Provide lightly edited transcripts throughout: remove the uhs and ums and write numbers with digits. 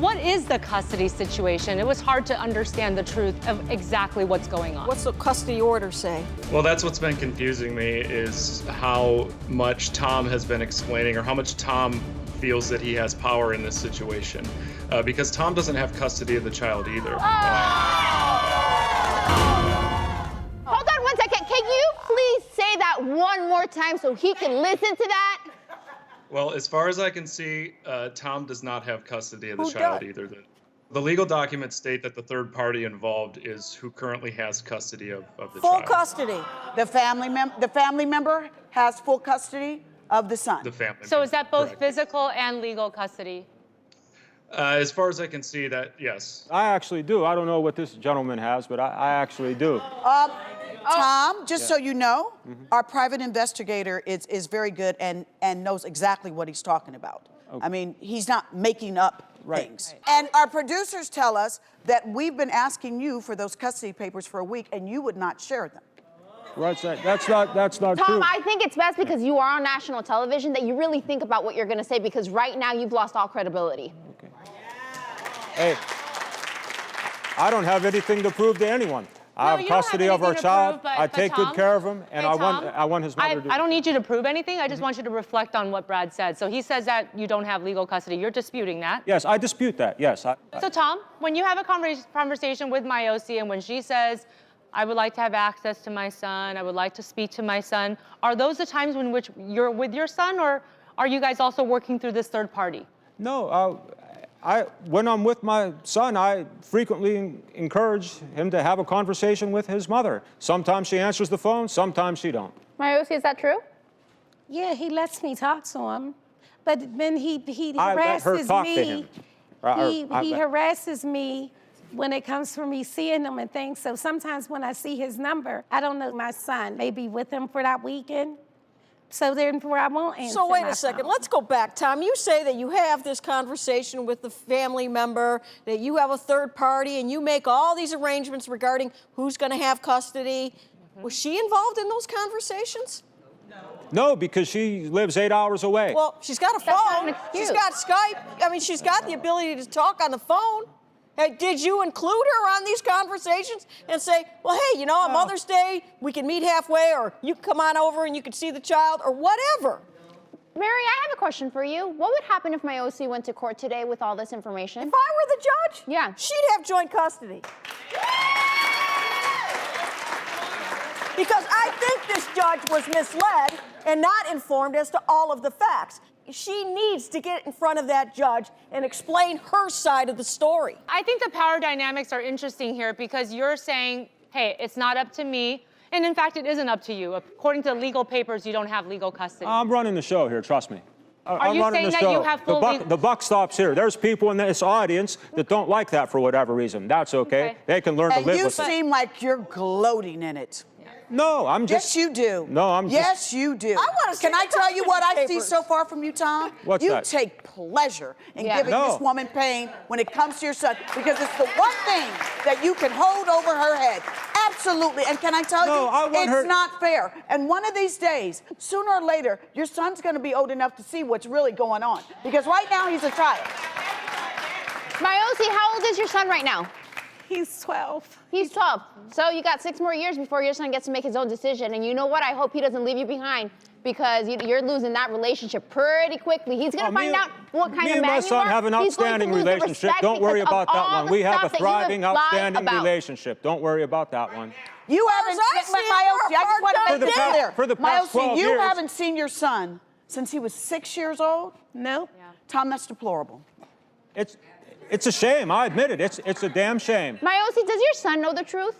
what is the custody situation? It was hard to understand the truth of exactly what's going on. What's the custody order say? Well, that's what's been confusing me, is how much Tom has been explaining, or how much Tom feels that he has power in this situation. Because Tom doesn't have custody of the child either. Hold on one second. Can you please say that one more time so he can listen to that? Well, as far as I can see, Tom does not have custody of the Who child does? either. The legal documents state that the third party involved is who currently has custody of the Full child. custody. The family member has full custody of the son. The family. So is that both Correct. physical and legal custody? As far as I can see, that, yes. I actually do. I don't know what this gentleman has, but I actually do. Tom, just so you know, our private investigator is very good and knows exactly what he's talking about. I mean, he's not making up things. And our producers tell us that we've been asking you for those custody papers for a week and you would not share them. Right, that's not Tom, true. I think it's best because you are on national television that you really think about what you're going to say, because right now you've lost all credibility. Okay. Hey, I don't have anything to prove to anyone. I have you don't have custody of our anything to child. prove, I but take Tom, good care of him, and hey, I want his mother to. I don't need you to prove anything. I just want you to reflect on what Brad said. So he says that you don't have legal custody. You're disputing that. Yes, I dispute that. Yes. So Tom, when you have a conversation with my OC and when she says, I would like to have access to my son, I would like to speak to my son, are those the times in which you're with your son, or are you guys also working through this third party? No, when I'm with my son, I frequently encourage him to have a conversation with his mother. Sometimes she answers the phone, sometimes she don't. My OC, is that true? Yeah, he lets me talk to him, but then he I let her harasses talk to me. him. He harasses me when it comes for me seeing him and things. So sometimes when I see his number, I don't know my son may be with him for that weekend. So therefore, I won't answer. So wait my a second, phone. let's go back. Tom, you say that you have this conversation with the family member, that you have a third party, and you make all these arrangements regarding who's going to have custody. Was she involved in those conversations? No, because she lives 8 hours away. Well, she's got a That's not phone. an excuse. She's got Skype. I mean, she's got the ability to talk on the phone. Hey, did you include her on these conversations and say, well, hey, you know, on Mother's Day, we can meet halfway, or you can come on over and you can see the child, or whatever? Mary, I have a question for you. What would happen if my OC went to court today with all this information? If I were the judge, Yeah. she'd have joint custody. Because I think this judge was misled and not informed as to all of the facts. She needs to get in front of that judge and explain her side of the story. I think the power dynamics are interesting here because you're saying, hey, it's not up to me. And in fact, it isn't up to you. According to legal papers, you don't have legal custody. I'm running the show here, trust me. I'm you running saying the that show. you have full The buck stops here. There's people in this audience that don't like that for whatever reason. That's okay. Okay. They can learn to And live you with it. seem like you're gloating in it. No, I'm just... Yes, you do. No, I'm just... Yes, you do. wanna see Can I the tell you what I custody see papers. so far from you, Tom? What's you that? take pleasure in Yeah. giving No. this woman pain when it comes to your son, because it's the one thing that you can hold over her head. Absolutely. And can I tell No, you, I want it's her- not fair. And one of these days, sooner or later, your son's going to be old enough to see what's really going on. Because right now, he's a child. My OC, how old is your son right now? He's 12. He's 12. So you got 6 more years before your son gets to make his own decision. And you know what? I hope he doesn't leave you behind, because you're losing that relationship pretty quickly. He's going to find out what kind me of and man my you son are. have an He's going to outstanding lose the relationship. respect Don't worry because of about that all one. the We have a stuff that you have thriving, lied outstanding about. relationship. Don't worry about that one. You Well, haven't, as I see it, my you're OC, a I just want to part-time make this dad. clear. For the My past OC, 12 you years. haven't seen your son since he was 6 years old? No. Tom, that's deplorable. It's a shame. I admit it. It's a damn shame. My OC, does your son know the truth?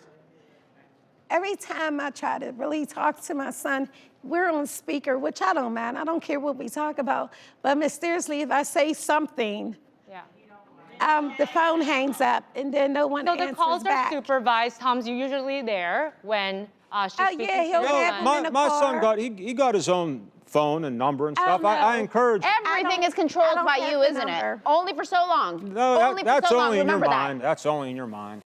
Every time I try to really talk to my son, we're on speaker, which I don't mind. I don't care what we talk about. But mysteriously, if I say something, Yeah. the phone hangs up, and then no one So answers the calls back. are supervised. Tom's usually there when she's Oh, speaking yeah, to he'll your have son. him in the My son car. he got his own phone and number and Oh, stuff. I no. encourage... Everything is I controlled don't by have you, the isn't it? number. Only for so long. No, Only for that's so long. only in your Remember that. mind. That's only in your mind.